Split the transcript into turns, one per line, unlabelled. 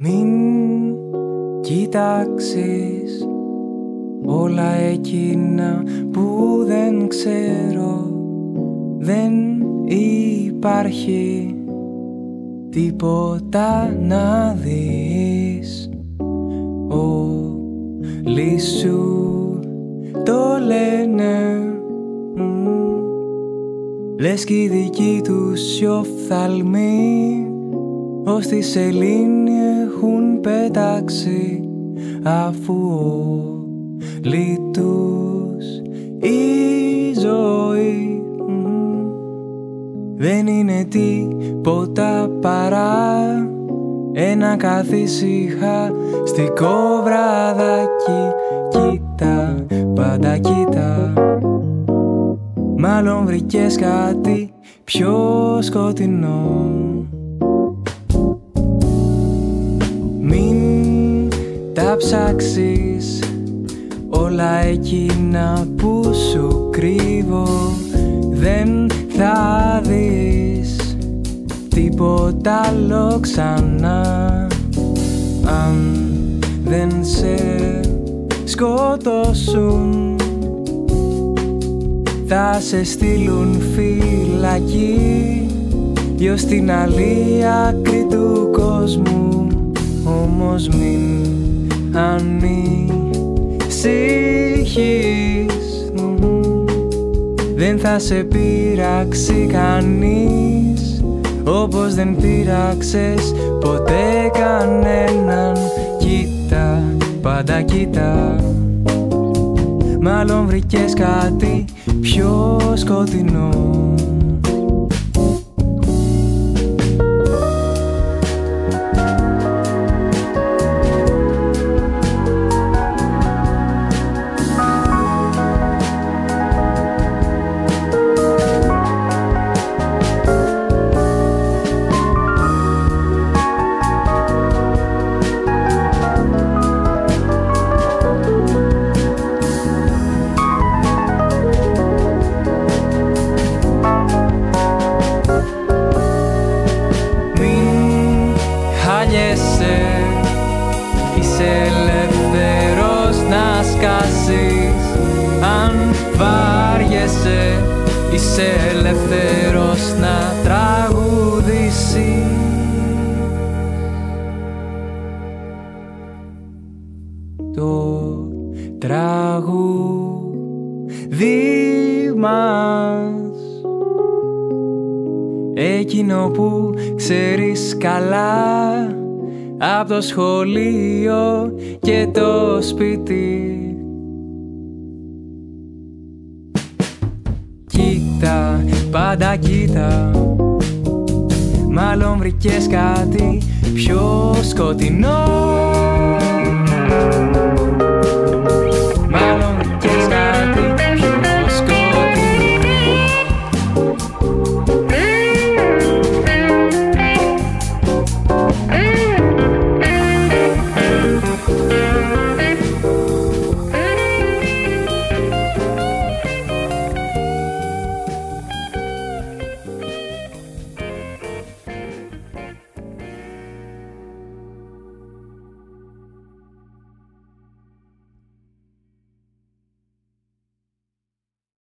Μην κοιτάξεις όλα εκείνα που δεν ξέρω. Δεν υπάρχει τίποτα να δεις. Όλοι σου το λένε, λες κι οι δικοί τους οι οφθαλμοί ως τη σελήνη έχουν πετάξει, αφού όλοι τους η ζωή δεν είναι τίποτα παρά ένα καθησυχαστικό βραδάκι. Κοίτα, πάντα κοίτα, μάλλον βρήκες κάτι πιο σκοτεινό. Μην τα ψάξεις όλα εκείνα που σου κρύβω. Δεν θα δεις τίποτα άλλο ξανά αν δεν σε σκοτώσουν. Θα σε στείλουν φυλακή ή ως την άλλη άκρη του κόσμου. Όμως μην ανησυχείς, δεν θα σε πείραξει κανείς, όπως δεν πείραξες ποτέ κανέναν. Κοίτα, πάντα κοίτα, μάλλον βρήκες κάτι πιο σκοτεινό. Είσαι ελεύθερος να σκάσεις αν βάριεσαι. Είσαι ελεύθερος να τραγουδήσεις. Το τραγούδι μας, εκείνο που ξέρεις καλά απ' το σχολείο και το σπίτι. Κοίτα, πάντα κοίτα, μάλλον βρήκες κάτι πιο σκοτεινό.